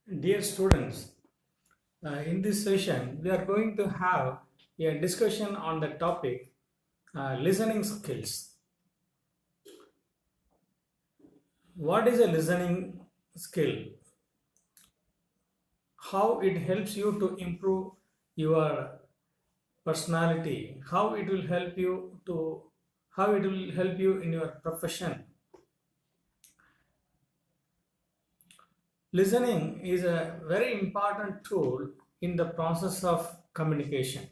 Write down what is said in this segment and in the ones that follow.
Dear students, in this session, we are going to have a discussion on the topic listening skills. What is a listening skill? How it helps you to improve your personality? How it will help you in your profession? Listening is a very important tool in the process of communication.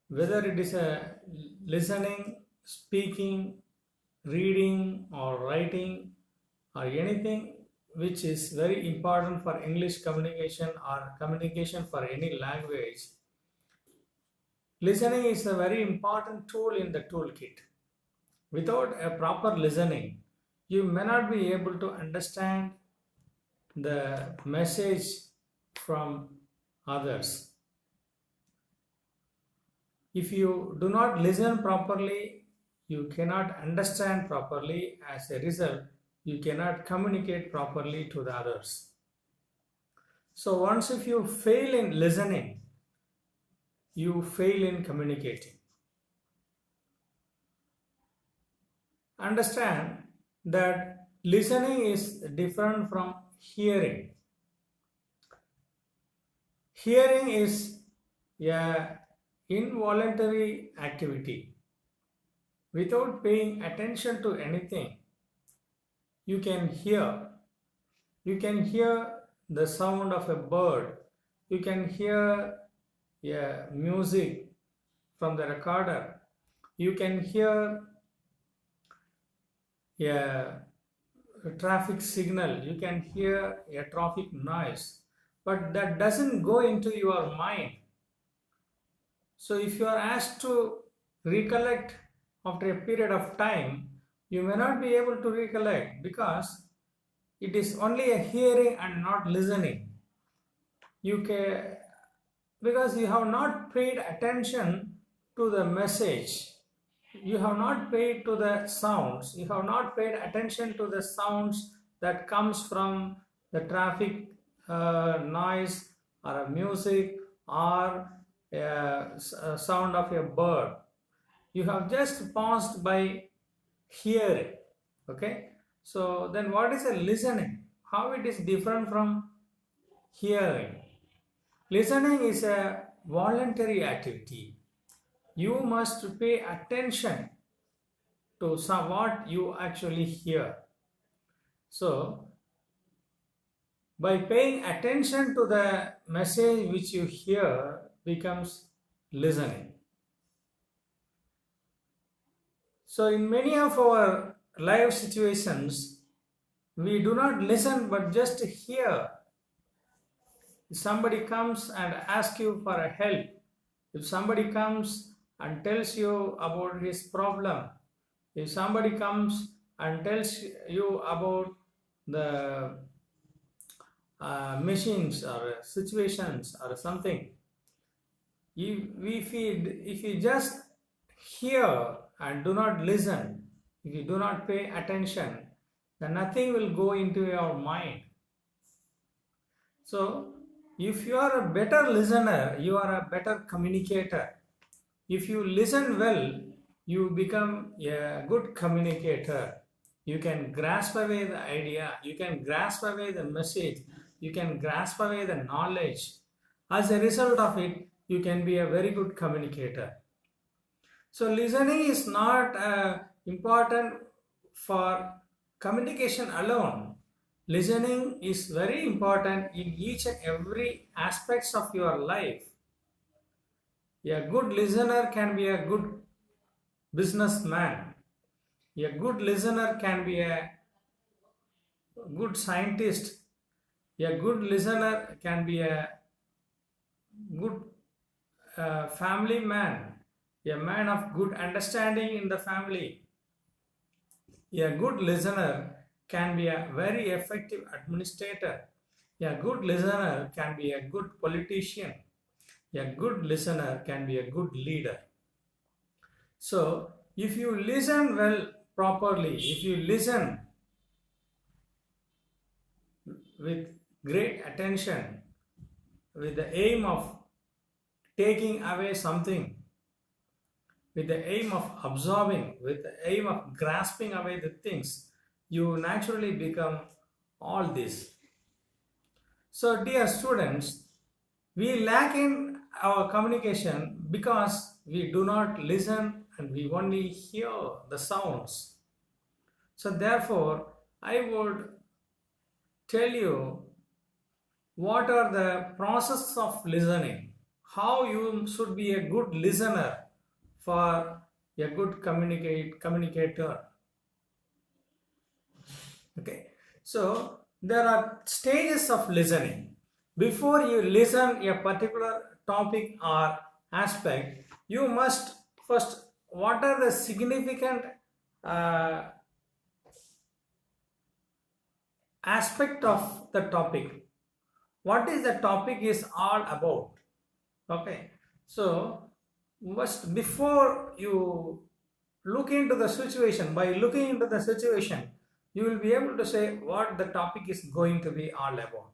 Whether it is a listening, speaking, reading or writing or anything which is very important for English communication or communication for any language, listening is a very important tool in the toolkit. Without a proper listening, you may not be able to understand the message from others. If you do not listen properly, you cannot understand properly. As a result, you cannot communicate properly to the others. So once if you fail in listening, you fail in communicating. Understand that listening is different from hearing. Hearing is a involuntary activity. Without paying attention to anything, you can hear. You can hear the sound of a bird. You can hear music from the recorder. You can hear a traffic signal. You can hear a traffic noise. But that doesn't go into your mind. So if you are asked to recollect after a period of time, you may not be able to recollect because it is only a hearing and not listening. You can, because you have not paid attention to the message, you have not paid to the sounds, you have not paid attention to the sounds that comes from the traffic noise or a music or a sound of a bird. You have just passed by hearing. Okay, so then what is a listening? How it is different from hearing? Listening is a voluntary activity. You must pay attention to what you actually hear. So by paying attention to the message which you hear becomes listening. So in many of our life situations, we do not listen but just hear. If somebody comes and asks you for a help, if somebody comes and tells you about his problem, if somebody comes and tells you about the machines or situations or something, if you just hear and do not listen, if you do not pay attention, then nothing will go into your mind. So if you are a better listener, you are a better communicator. If you listen well, you become a good communicator. You can grasp away the idea, you can grasp away the message, you can grasp away the knowledge. As a result of it, you can be a very good communicator. So listening is not important for communication alone. Listening is very important in each and every aspects of your life. A good listener can be a good businessman. A good listener can be a good scientist. A good listener can be a good family man, a man of good understanding in the family. A good listener can be a very effective administrator. A good listener can be a good politician. A good listener can be a good leader. So, if you listen well properly, if you listen with great attention, with the aim of taking away something, with the aim of absorbing, with the aim of grasping away the things, you naturally become all this. So, dear students, we lack in our communication because we do not listen and we only hear the sounds. So, therefore, I would tell you what are the process of listening, how you should be a good listener for a good communicator. Okay, so there are stages of listening. Before you listen a particular topic or aspect, you must first, what are the significant uh, aspect of the topic, what is the topic is all about. Okay, so first, before you look into the situation, by looking into the situation, you will be able to say what the topic is going to be all about.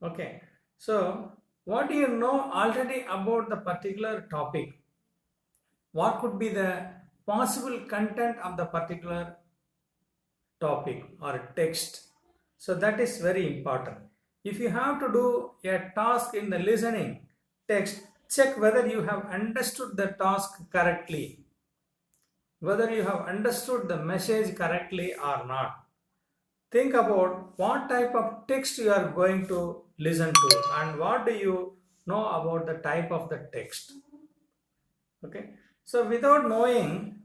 Okay, so what do you know already about the particular topic? What could be the possible content of the particular topic or text? So that is very important. If you have to do a task in the listening text, check whether you have understood the task correctly, whether you have understood the message correctly or not. Think about what type of text you are going to listen to and what do you know about the type of the text. Okay, so without knowing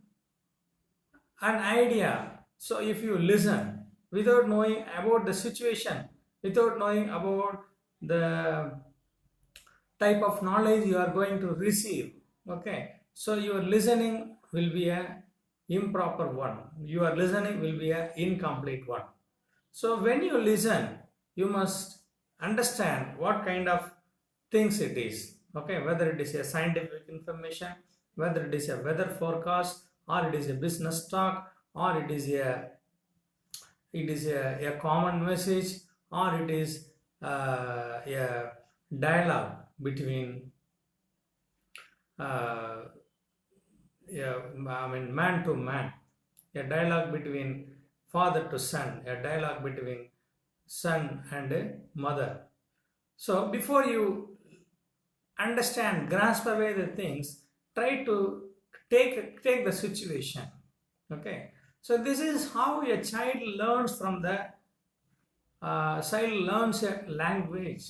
an idea, so if you listen without knowing about the situation, without knowing about the type of knowledge you are going to receive, okay, so your listening will be a improper one, your listening will be a incomplete one. So when you listen, you must understand what kind of things it is, okay, whether it is a scientific information, whether it is a weather forecast, or it is a business talk, or it is a common message, or it is a dialogue between yeah, I mean man to man, a dialogue between father to son, a dialogue between son and a mother. So before you understand, grasp away the things, try to take the situation. Okay. So this is how a child learns from the child learns a language.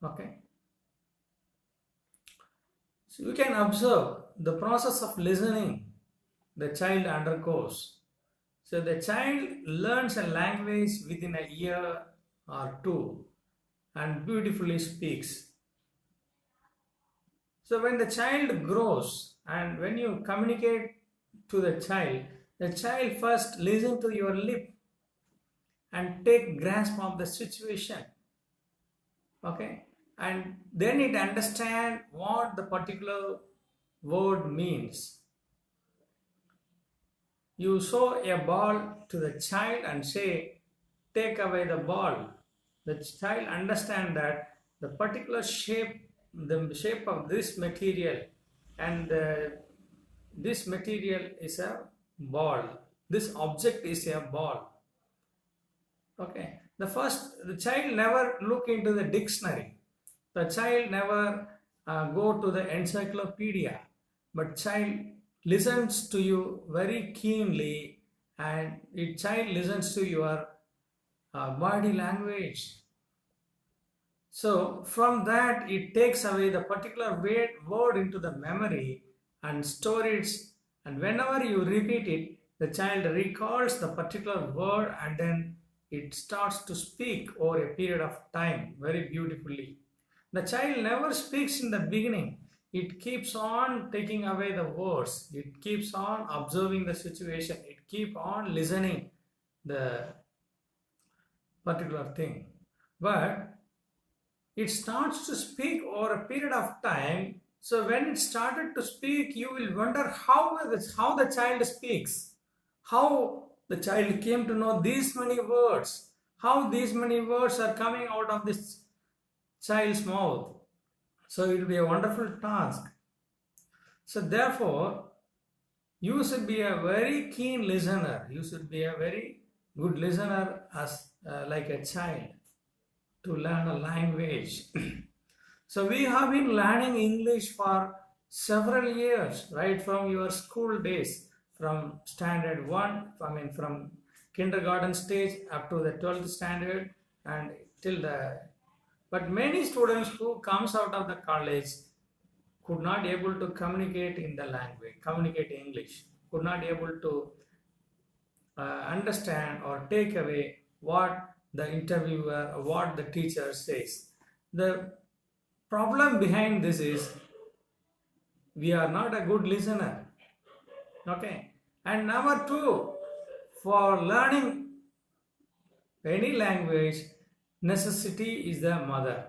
Okay. So you can observe the process of listening the child undergoes. So the child learns a language within a year or two and beautifully speaks. So when the child grows and when you communicate to the child first listen to your lip and take grasp of the situation. Okay, and then it understand what the particular word means. You show a ball to the child and say, take away the ball. The child understand that the particular shape, the shape of this material, and this material is a ball. This object is a ball. Okay. The child never look into the dictionary. The child never go to the encyclopedia. But child listens to you very keenly, and the child listens to your body language. So from that it takes away the particular word into the memory and store it, and whenever you repeat it, the child recalls the particular word and then it starts to speak over a period of time very beautifully. The child never speaks in the beginning. It keeps on taking away the words. It keeps on observing the situation. It keeps on listening the particular thing. But it starts to speak over a period of time. So when it started to speak, you will wonder how the child speaks, how the child came to know these many words, how these many words are coming out of this child's mouth. So it will be a wonderful task. So therefore, you should be a very keen listener. You should be a very good listener as like a child to learn a language. So we have been learning English for several years, right from your school days, from standard 1, from kindergarten stage up to the 12th standard and till the, but many students who comes out of the college could not able to communicate in the language, communicate English, could not able to understand or take away what the interviewer or what the teacher says. The problem behind this is we are not a good listener. Okay. And number 2, for learning any language, necessity is the mother.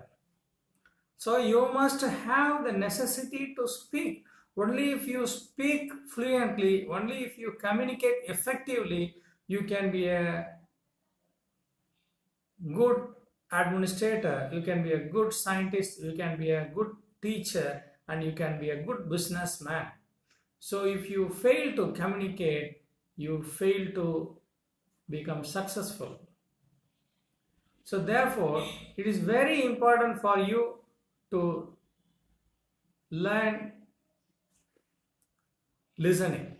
So you must have the necessity to speak. Only if you speak fluently, only if you communicate effectively, you can be a good administrator, you can be a good scientist, you can be a good teacher, and you can be a good businessman. So if you fail to communicate, you fail to become successful. So therefore, it is very important for you to learn listening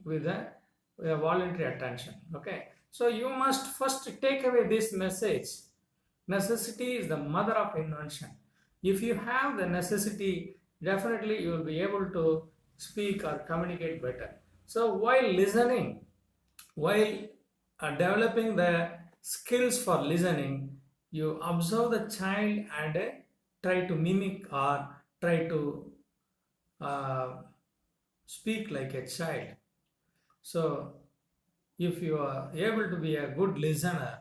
with a voluntary attention. Okay, so you must first take away this message. Necessity is the mother of invention. If you have the necessity, definitely you will be able to speak or communicate better. So while listening, while developing the skills for listening, you observe the child and try to mimic or try to speak like a child. So if you are able to be a good listener,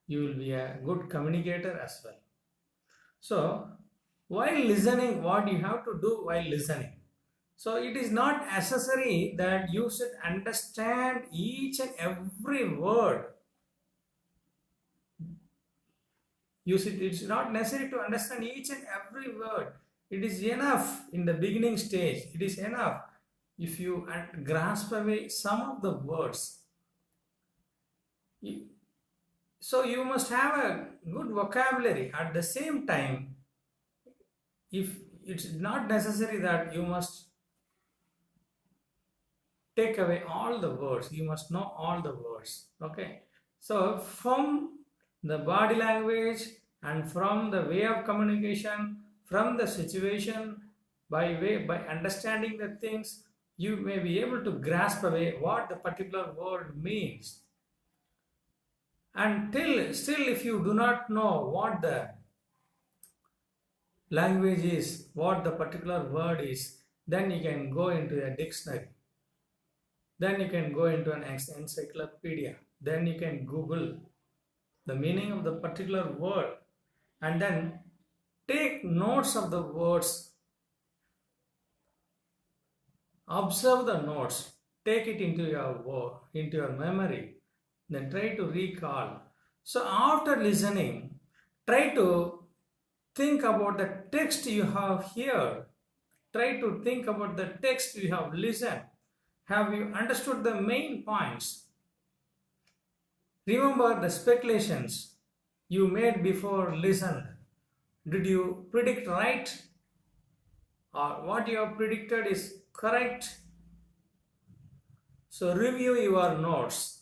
you will be a good communicator as well. So while listening, what you have to do while listening? So it is not necessary that you should understand each and every word. It's not necessary to understand each and every word. It is enough in the beginning stage. It is enough if you grasp away some of the words. So you must have a good vocabulary. At the same time, if it's not necessary that you must take away all the words, you must know all the words. Okay, so from the body language and from the way of communication, from the situation, by understanding the things, you may be able to grasp away what the particular word means. And still if you do not know what the language is, what the particular word is, then you can go into a dictionary, then you can go into an encyclopedia, then you can Google the meaning of the particular word and then take notes of the words, observe the notes, take it into your memory, then try to recall. So after listening, try to think about the text you have heard. Try to think about the text you have listened. Have you understood the main points? Remember the speculations you made before listened. Did you predict right? Or what you have predicted is correct? So review your notes.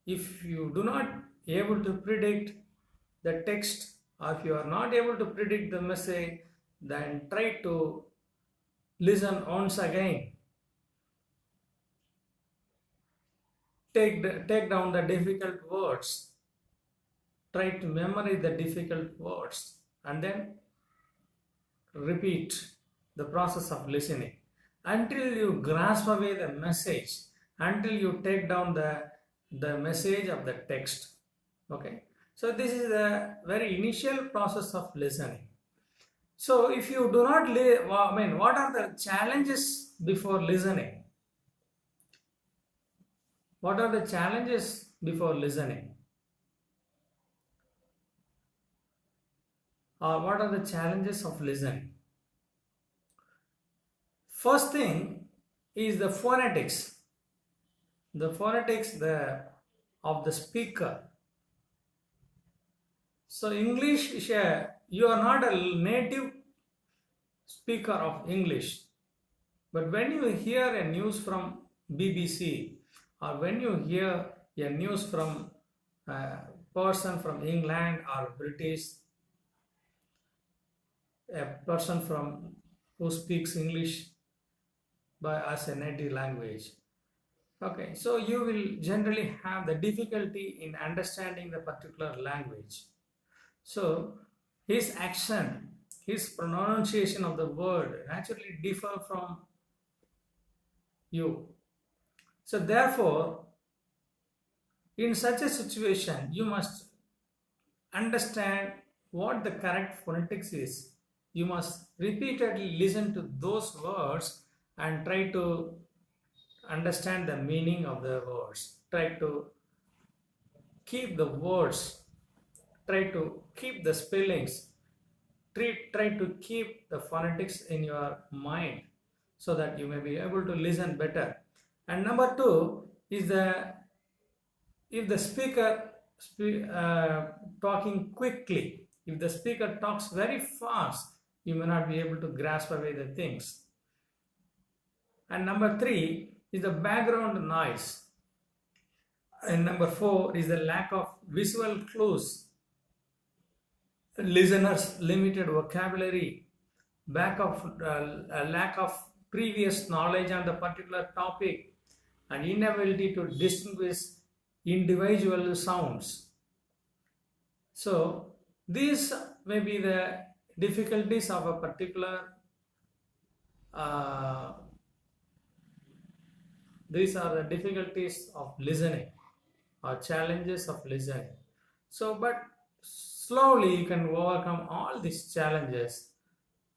If you do not able to predict the text, or if you are not able to predict the message, then try to listen once again. Take down the difficult words. Try to memorize the difficult words and then repeat the process of listening until you grasp away the message, until you take down the message of the text. Okay, so this is the very initial process of listening. So if you do not what are the challenges before listening? What are the challenges before listening? what are the challenges of listening? First thing is the phonetics. The phonetics of the speaker. So English is you are not a native speaker of English, but when you hear a news from BBC or when you hear a news from a person from England or British, a person from who speaks English as a native language, okay, so you will generally have the difficulty in understanding the particular language. So his accent, his pronunciation of the word naturally differ from you. So therefore, in such a situation, you must understand what the correct phonetics is. You must repeatedly listen to those words and try to understand the meaning of the words. Try to keep the words, try to keep the spellings, try to keep the phonetics in your mind so that you may be able to listen better. And number two is if the speaker talking quickly, if the speaker talks very fast, you may not be able to grasp away the things. And number three is the background noise. And number four is the lack of visual clues. Listeners' limited vocabulary, lack of previous knowledge on the particular topic, and inability to distinguish individual sounds. So these may be the difficulties of a particular these are the difficulties of listening or challenges of listening. So but slowly you can overcome all these challenges,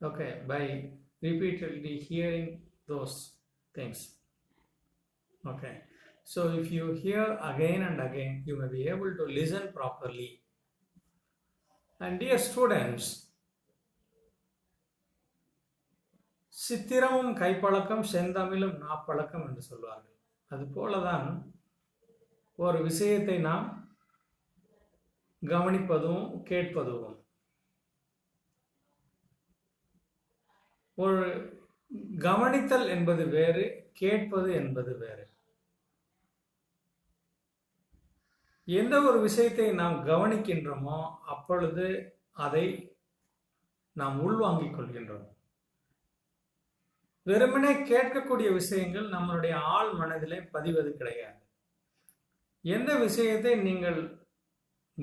okay, by repeatedly hearing those things. Okay, so if you hear again and again, you may be able to listen properly. And dear students, சித்திரமும் கைப்பழக்கம் செந்தமிழும் நாப்பழக்கம் என்று சொல்வார்கள். அதுபோலதான் ஒரு விஷயத்தை நாம் கவனிப்பதும் கேட்பதும். ஒரு கவனித்தல் என்பது வேறு, கேட்பது என்பது வேறு. எந்த ஒரு விஷயத்தை நாம் கவனிக்கின்றோமோ அப்பொழுது அதை நாம் உள்வாங்கிக் கொள்கின்றோம். வெறுமனே கேட்கக்கூடிய விஷயங்கள் நம்மளுடைய ஆழ் மனதிலே பதிவது கிடையாது. எந்த விஷயத்தை நீங்கள்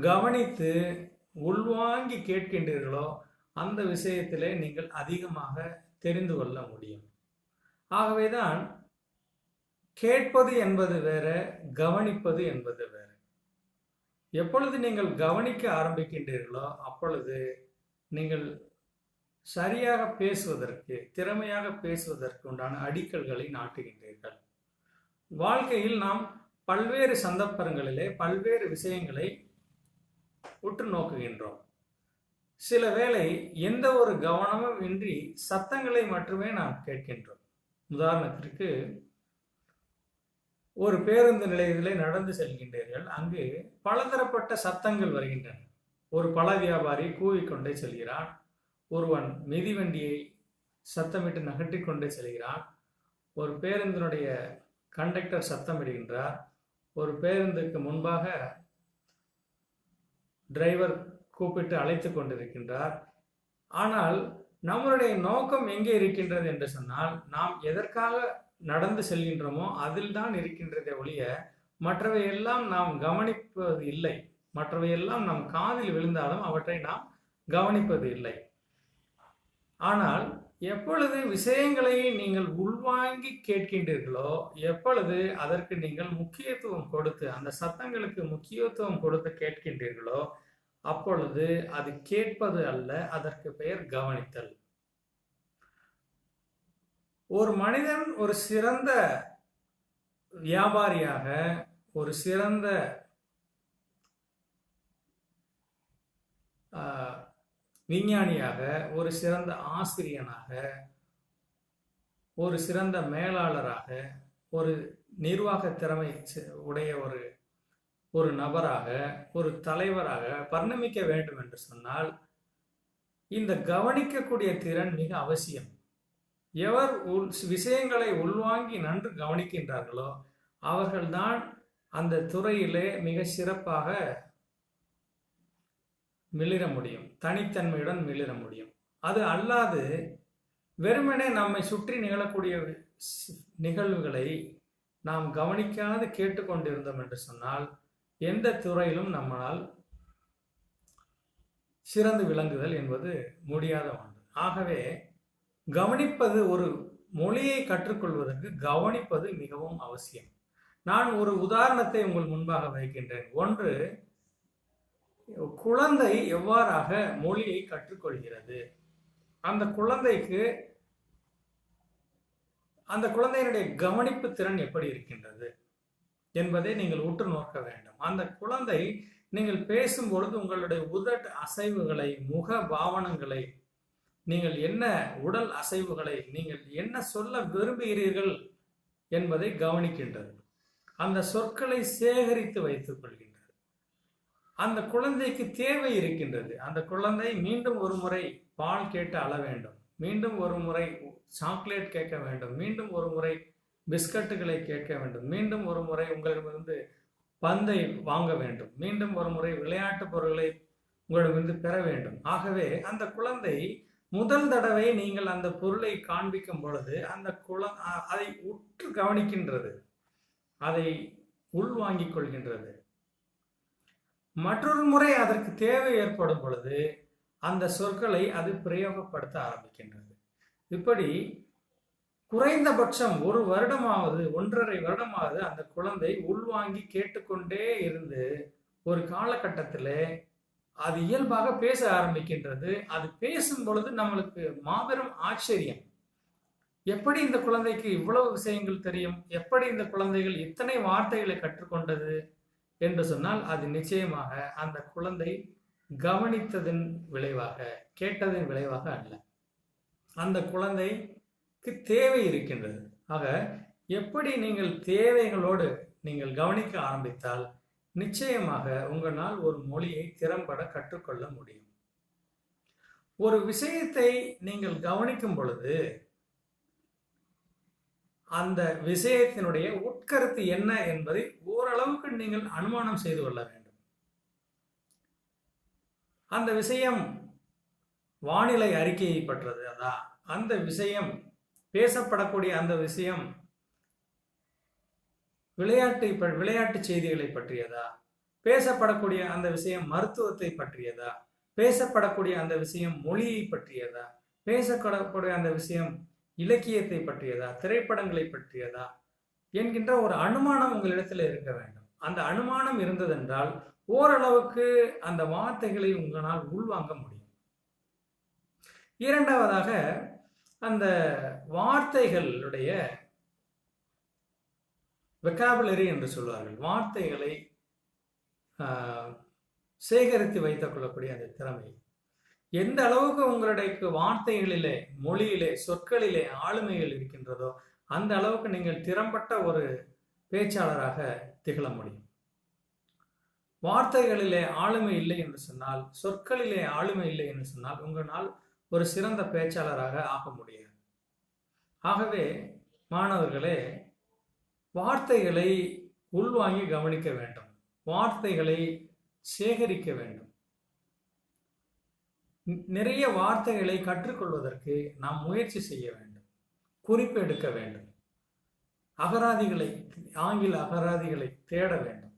கவனித்து உள்வாங்கி கேட்கின்றீர்களோ அந்த விஷயத்திலே நீங்கள் அதிகமாக தெரிந்து கொள்ள முடியும். ஆகவேதான் கேட்பது என்பது வேற, கவனிப்பது என்பது வேற. எப்பொழுது நீங்கள் கவனிக்க ஆரம்பிக்கின்றீர்களோ அப்பொழுது நீங்கள் சரியாக பேசுவதற்கு, திறமையாக பேசுவதற்கு உண்டான அடிக்கல்களை நாட்டுகின்றீர்கள். வாழ்க்கையில் நாம் பல்வேறு சந்தர்ப்பங்களிலே பல்வேறு விஷயங்களை உற்று நோக்குகின்றோம். சில வேளை எந்த ஒரு கவனமும் இன்றி சத்தங்களை மட்டுமே நாம் கேட்கின்றோம். உதாரணத்திற்கு, ஒரு பேருந்து நிலையத்திலே நடந்து செல்கின்றீர்கள். அங்கு பலதரப்பட்ட சத்தங்கள் வருகின்றன. ஒரு பழ வியாபாரி கூவிக்கொண்டே செல்கிறான். ஒருவன் மிதிவண்டியை சத்தமிட்டு நகர்த்தி கொண்டே செல்கிறான். ஒரு பேருந்தினுடைய கண்டக்டர் சத்தமிடுகின்றார். ஒரு பேருந்துக்கு முன்பாக டிரைவர் கூப்பிட்டு அழைத்து கொண்டிருக்கின்றார். ஆனால் நம்மளுடைய நோக்கம் எங்கே இருக்கின்றது என்று சொன்னால், நாம் எதற்காக நடந்து செல்கின்றோமோ அதில் தான் இருக்கின்றதே ஒழிய மற்றவையெல்லாம் நாம் கவனிப்பது இல்லை. மற்றவையெல்லாம் நம் காதில் விழுந்தாலும் அவற்றை நாம் கவனிப்பது இல்லை. ஆனால் எப்பொழுது விஷயங்களை நீங்கள் உள்வாங்கி கேட்கின்றீர்களோ, எப்பொழுது அதற்கு நீங்கள் முக்கியத்துவம் கொடுத்து, அந்த சத்தங்களுக்கு முக்கியத்துவம் கொடுத்து கேட்கின்றீர்களோ அப்பொழுது அது கேட்பது அல்ல, அதற்கு பெயர் கவனித்தல். ஒரு மனிதன் ஒரு சிறந்த வியாபாரியாக, ஒரு சிறந்த விஞ்ஞானியாக, ஒரு சிறந்த ஆசிரியனாக, ஒரு சிறந்த மேலாளராக, ஒரு நிர்வாக திறமை உடைய ஒரு நபராக, ஒரு தலைவராக பரிணமிக்க வேண்டும் என்று சொன்னால் இந்த கவனிக்கக்கூடிய திறன் மிக அவசியம். எவர் விஷயங்களை உள்வாங்கி நன்கு கவனிக்கின்றார்களோ அவர்கள்தான் அந்த துறையிலே மிக சிறப்பாக மிளிர முடியும், தனித்தன்மையுடன் மிளிர முடியும். அது அல்லாது வெறுமனே நம்மை சுற்றி நிகழக்கூடிய நிகழ்வுகளை நாம் கவனிக்காது கேட்டுக்கொண்டிருந்தோம் என்று சொன்னால் எந்த துறையிலும் நம்மால் சிறந்து விளங்குதல் என்பது முடியாத ஒன்று. ஆகவே கவனிப்பது, ஒரு மொழியை கற்றுக்கொள்வதற்கு கவனிப்பது மிகவும் அவசியம். நான் ஒரு உதாரணத்தை உங்கள் முன்பாக வைக்கின்றேன். ஒன்று, குழந்தை எவ்வாறாக மொழியை கற்றுக்கொள்கிறது, அந்த குழந்தையினுடைய கவனிப்பு திறன் எப்படி இருக்கின்றது என்பதை நீங்கள் உற்று நோக்க வேண்டும். அந்த குழந்தை நீங்கள் பேசும்பொழுது உங்களுடைய உதட்டு அசைவுகளை, முக பாவனங்களை, நீங்கள் என்ன உடல் அசைவுகளை, நீங்கள் என்ன சொல்ல விரும்புகிறீர்கள் என்பதை கவனிக்கின்றது. அந்த சொற்களை சேகரித்து வைத்துக் கொள்கின்றது. அந்த குழந்தைக்கு தேவை இருக்கின்றது. அந்த குழந்தை மீண்டும் ஒரு முறை பால் கேட்டு அழ வேண்டும், மீண்டும் ஒரு முறை சாக்லேட் கேட்க வேண்டும், மீண்டும் ஒரு முறை பிஸ்கட்டுகளை கேட்க வேண்டும், மீண்டும் ஒரு முறை உங்களிடமிருந்து பந்தை வாங்க வேண்டும், மீண்டும் ஒரு முறை விளையாட்டு பொருட்களை உங்களிடமிருந்து பெற வேண்டும். ஆகவே அந்த குழந்தை முதல் தடவை நீங்கள் அந்த பொருளை காண்பிக்கும் பொழுது அந்த அதை உற்று கவனிக்கின்றது, அதை உள்வாங்கிக் கொள்கின்றது. மற்றொரு முறை அதற்கு தேவை ஏற்படும் பொழுது அந்த சொற்களை அது பிரயோகப்படுத்த ஆரம்பிக்கின்றது. இப்படி குறைந்தபட்சம் 1 வருடமாவது, 1.5 வருடமாவது அந்த குழந்தை உள்வாங்கி கேட்டுக்கொண்டே இருந்து ஒரு காலகட்டத்தில் அது இயல்பாக பேச ஆரம்பிக்கின்றது. அது பேசும் பொழுது நம்மளுக்கு மாபெரும் ஆச்சரியம். எப்படி இந்த குழந்தைக்கு இவ்வளவு விஷயங்கள் தெரியும், எப்படி இந்த குழந்தைகள் இத்தனை வார்த்தைகளை கற்றுக்கொண்டது என்று சொன்னால் அது நிச்சயமாக அந்த குழந்தை கவனித்ததன் விளைவாக, கேட்டதன் விளைவாக அல்ல. அந்த குழந்தைக்கு தேவை இருக்கின்றது. ஆக எப்படி நீங்கள் தேவைகளோடு நீங்கள் கவனிக்க ஆரம்பித்தால் நிச்சயமாக உங்களால் ஒரு மொழியை திறம்பட கற்றுக்கொள்ள முடியும். ஒரு விஷயத்தை நீங்கள் கவனிக்கும் பொழுது அந்த விஷயத்தினுடைய உட்கருத்து என்ன என்பதை ஓரளவுக்கு நீங்கள் அனுமானம் செய்து கொள்ள வேண்டும். அந்த விஷயம் வானிலை அறிக்கையை பற்றதா, அந்த விஷயம் பேசப்படக்கூடிய அந்த விஷயம் விளையாட்டு செய்திகளை பற்றியதா, பேசப்படக்கூடிய அந்த விஷயம் மருத்துவத்தை பற்றியதா, பேசப்படக்கூடிய அந்த விஷயம் மொழியை பற்றியதா, பேசப்படக்கூடிய அந்த விஷயம் இலக்கியத்தை பற்றியதா, திரைப்படங்களை பற்றியதா என்கின்ற ஒரு அனுமானம் உங்களிடத்தில் இருக்க வேண்டும். அந்த அனுமானம் இருந்ததென்றால் ஓரளவுக்கு அந்த வார்த்தைகளை உங்களால் உள்வாங்க முடியும். இரண்டாவதாக, அந்த வார்த்தைகளுடைய வெக்காபுலரி என்று சொல்வார்கள், வார்த்தைகளை சேகரித்து வைத்துக் கொள்ளக்கூடிய அந்த திறமை எந்த அளவுக்கு உங்களுடைய வார்த்தைகளிலே, மொழியிலே, சொற்களிலே ஆளுமைகள் இருக்கின்றதோ அந்த அளவுக்கு நீங்கள் திறம்பட்ட ஒரு பேச்சாளராக திகழ முடியும். வார்த்தைகளிலே ஆளுமை இல்லை என்று சொன்னால், சொற்களிலே ஆளுமை இல்லை என்று சொன்னால் உங்களால் ஒரு சிறந்த பேச்சாளராக ஆக முடியாது. ஆகவே மாணவர்களே, வார்த்தைகளை உள்வாங்கி கவனிக்க வேண்டும், வார்த்தைகளை சேகரிக்க வேண்டும். நிறைய வார்த்தைகளை கற்றுக்கொள்வதற்கு நாம் முயற்சி செய்ய வேண்டும், குறிப்பு எடுக்க வேண்டும், அகராதிகளை, ஆங்கில அகராதிகளை தேட வேண்டும்,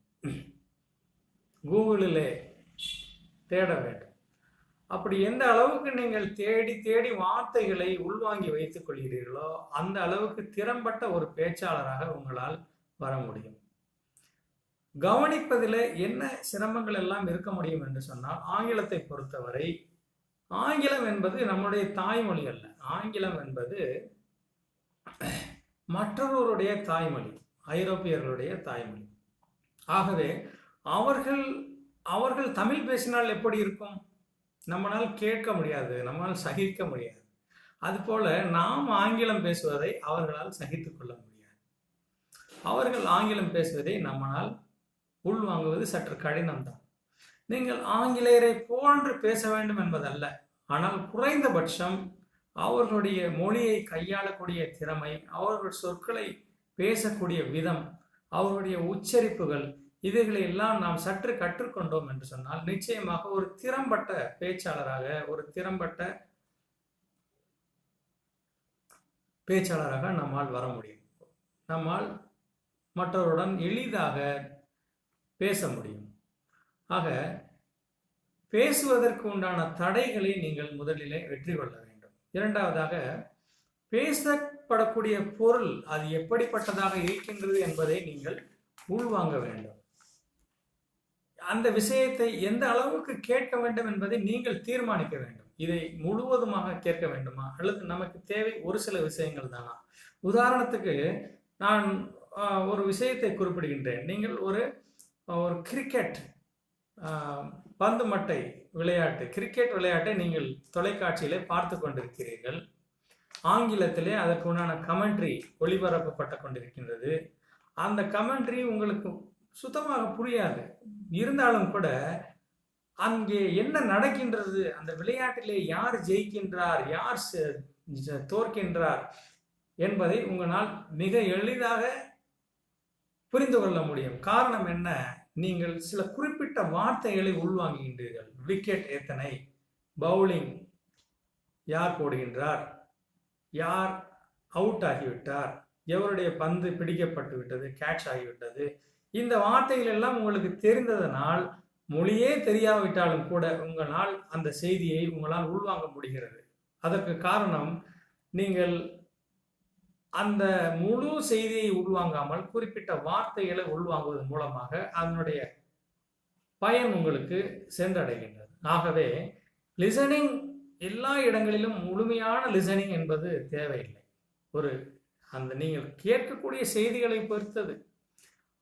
கூகுளிலே தேட வேண்டும். அப்படி எந்த அளவுக்கு நீங்கள் தேடி தேடி வார்த்தைகளை உள்வாங்கி வைத்துக் கொள்கிறீர்களோ அந்த அளவுக்கு திறம்பட்ட ஒரு பேச்சாளராக உங்களால் வர முடியும். கவனிப்பதில் என்ன சிரமங்கள் எல்லாம் இருக்க முடியும் என்று சொன்னால், ஆங்கிலத்தை பொறுத்தவரை ஆங்கிலம் என்பது நம்முடைய தாய்மொழி அல்ல. ஆங்கிலம் என்பது மற்றவருடைய தாய்மொழி, ஐரோப்பியர்களுடைய தாய்மொழி. ஆகவே அவர்கள் தமிழ் பேசினால் எப்படி இருக்கும்? நம்மளால் கேட்க முடியாது, நம்மளால் சகிக்க முடியாது. அதுபோல நாம் ஆங்கிலம் பேசுவதை அவர்களால் சகித்துக் கொள்ள முடியாது. அவர்கள் ஆங்கிலம் பேசுவதை நம்மால் உள்வாங்குவது சற்று கடினம்தான். நீங்கள் ஆங்கிலேயரை போன்று பேச வேண்டும் என்பதல்ல, ஆனால் குறைந்தபட்சம் அவர்களுடைய மொழியை கையாளக்கூடிய திறமை, அவர்கள் சொற்களை பேசக்கூடிய விதம், அவர்களுடைய உச்சரிப்புகள், இவைகளை எல்லாம் நாம் சற்று கற்றுக்கொண்டோம் என்று சொன்னால் நிச்சயமாக ஒரு திறம்பட்ட பேச்சாளராக, ஒரு திறம்பட்ட பேச்சாளராக நம்மால் வர முடியும். நம்மால் மற்றவருடன் எளிதாக பேச முடியும். ஆக பேசுவதற்கு உண்டான தடைகளை நீங்கள் முதலிலே வெற்றி கொள்ள வேண்டும். இரண்டாவதாக, பேசப்படக்கூடிய பொருள் அது எப்படிப்பட்டதாக இருக்கின்றது என்பதை நீங்கள் உள்வாங்க வேண்டும். அந்த விஷயத்தை எந்த அளவுக்கு கேட்க வேண்டும் என்பதை நீங்கள் தீர்மானிக்க வேண்டும். இதை முழுவதுமாக கேட்க வேண்டுமா அல்லது நமக்கு தேவை ஒரு சில விஷயங்கள் தானா? உதாரணத்துக்கு நான் ஒரு விஷயத்தை குறிப்பிடுகின்றேன். நீங்கள் ஒரு கிரிக்கெட் பந்து மட்டை விளையாட்டு, கிரிக்கெட் விளையாட்டை நீங்கள் தொலைக்காட்சியிலே பார்த்து கொண்டிருக்கிறீர்கள். ஆங்கிலத்திலே அதற்கு உண்டான கமெண்ட்ரி ஒளிபரப்பப்பட்டு கொண்டிருக்கின்றது. அந்த கமெண்ட்ரி உங்களுக்கு சுத்தமாக புரியாது. இருந்தாலும் கூட அங்கே என்ன நடக்கின்றது, அந்த விளையாட்டிலே யார் ஜெயிக்கின்றார், யார் தோற்கின்றார் என்பதை உங்களால் மிக எளிதாக புரிந்து கொள்ள முடியும். காரணம் என்ன? நீங்கள் சில குறிப்பிட்ட வார்த்தைகளை உள்வாங்குகின்றீர்கள். விக்கெட் எத்தனை, பவுலிங் யார் போடுகின்றார், யார் அவுட் ஆகிவிட்டார், எவருடைய பந்து பிடிக்கப்பட்டு விட்டது, கேட்ச் ஆகிவிட்டது, இந்த வார்த்தைகள் எல்லாம் உங்களுக்கு தெரிந்ததனால் மொழியே தெரியாவிட்டாலும் கூட உங்களால் அந்த செய்தியை உங்களால் உள்வாங்க முடிகிறது. அதற்கு காரணம், நீங்கள் அந்த முழு செய்தியை உள்வாங்காமல் குறிப்பிட்ட வார்த்தைகளை உள்வாங்குவதன் மூலமாக அதனுடைய பயன் உங்களுக்கு சென்றடைகின்றது. ஆகவே லிசனிங் எல்லா இடங்களிலும் முழுமையான லிசனிங் என்பது தேவையில்லை. ஒரு அந்த நீங்கள் கேட்கக்கூடிய செய்திகளை பொறுத்தது.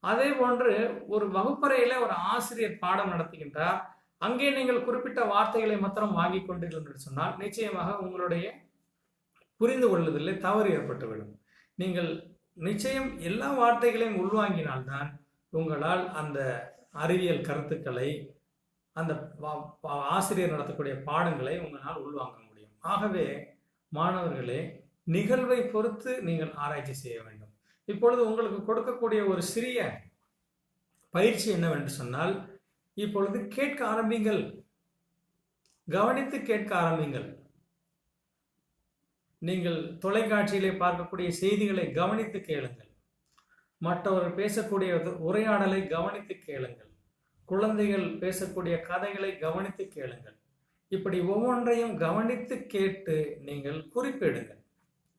அதே போன்று ஒரு வகுப்பறையில ஒரு ஆசிரியர் பாடம் நடத்துகின்றார். அங்கே நீங்கள் குறிப்பிட்ட வார்த்தைகளை மாத்திரம் வாங்கி கொண்டீர்கள் என்று சொன்னால் நிச்சயமாக உங்களுடைய புரிந்து கொள்வதிலே தவறு ஏற்பட்டுவிடும். நீங்கள் நிச்சயம் எல்லா வார்த்தைகளையும் உள்வாங்கினால்தான் உங்களால் அந்த அறிவியல் கருத்துக்களை, அந்த ஆசிரியர் நடத்தக்கூடிய பாடங்களை உங்களால் உள்வாங்க முடியும். ஆகவே மாணவர்களே, நிகழ்வை பொறுத்து நீங்கள் ஆராய்ச்சி செய்ய வேண்டும். இப்பொழுது உங்களுக்கு கொடுக்கக்கூடிய ஒரு சிறிய பயிற்சி என்னவென்று சொன்னால், இப்பொழுது கேட்க ஆரம்பிங்கள், கவனித்து கேட்க ஆரம்பிங்கள். நீங்கள் தொலைக்காட்சியிலே பார்க்கக்கூடிய செய்திகளை கவனித்து கேளுங்கள். மற்றவர்கள் பேசக்கூடிய உரையாடலை கவனித்து கேளுங்கள். குழந்தைகள் பேசக்கூடிய கதைகளை கவனித்து கேளுங்கள். இப்படி ஒவ்வொன்றையும் கவனித்து கேட்டு நீங்கள் குறிப்பிடுங்கள்.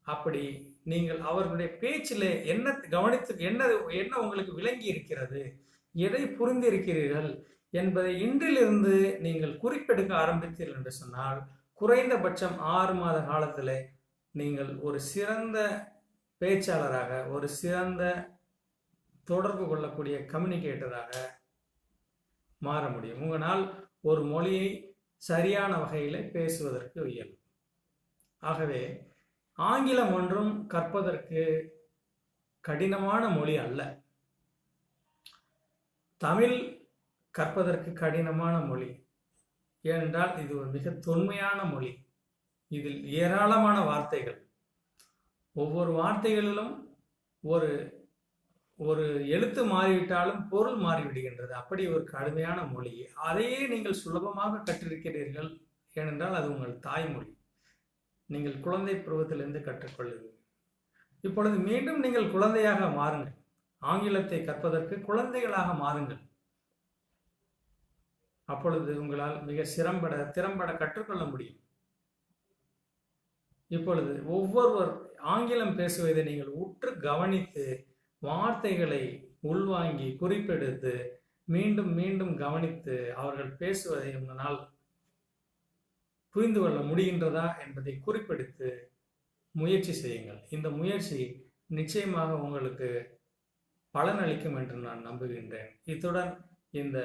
அப்படி நீங்கள் அவர்களுடைய பேச்சிலே என்ன கவனித்து என்ன உங்களுக்கு விளங்கி இருக்கிறது, எதை புரிந்திருக்கிறீர்கள் என்பதை இன்றிலிருந்து நீங்கள் குறிப்பெடுக்க ஆரம்பித்தீர்கள் என்று சொன்னால் குறைந்தபட்சம் 6 மாத காலத்திலே நீங்கள் ஒரு சிறந்த பேச்சாளராக, ஒரு சிறந்த தொடர்பு கொள்ளக்கூடிய கம்யூனிகேட்டராக மாற முடியும். உங்களால் ஒரு மொழியை சரியான வகையில் பேசுவதற்கு இயலும். ஆகவே ஆங்கிலம் ஒன்றும் கற்பதற்கு கடினமான மொழி அல்ல. தமிழ் கற்பதற்கு கடினமான மொழி. ஏனென்றால் இது ஒரு மிக தொன்மையான மொழி. இதில் ஏராளமான வார்த்தைகள், ஒவ்வொரு வார்த்தைகளிலும் ஒரு ஒரு எழுத்து மாறிவிட்டாலும் பொருள் மாறிவிடுகின்றது. அப்படி ஒரு கடுமையான மொழி. அதையே நீங்கள் சுலபமாக கற்றிருக்கிறீர்கள். ஏனென்றால் அது உங்கள் தாய்மொழி. நீங்கள் குழந்தை பருவத்திலிருந்து கற்றுக்கொள்ளுங்கள். இப்பொழுது மீண்டும் நீங்கள் குழந்தையாக மாறுங்கள். ஆங்கிலத்தை கற்பதற்கு குழந்தைகளாக மாறுங்கள். அப்பொழுது உங்களால் மிக திறம்பட கற்றுக்கொள்ள முடியும். இப்பொழுது ஒவ்வொருவர் ஆங்கிலம் பேசுவதை நீங்கள் உற்று கவனித்து வார்த்தைகளை உள்வாங்கி குறிப்பெடுத்து மீண்டும் மீண்டும் கவனித்து அவர்கள் பேசுவதை உங்களால் புரிந்து கொள்ள முடிகின்றதா என்பதை குறிப்பெடுத்து முயற்சி செய்யுங்கள். இந்த முயற்சி நிச்சயமாக உங்களுக்கு பலனளிக்கும் என்று நான் நம்புகின்றேன். இத்துடன் இந்த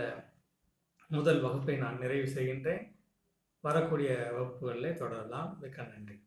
முதல் வகுப்பை நான் நிறைவு செய்கின்றேன். வரக்கூடிய வகுப்புகளிலே தொடரலாம். மிக்க நன்றி.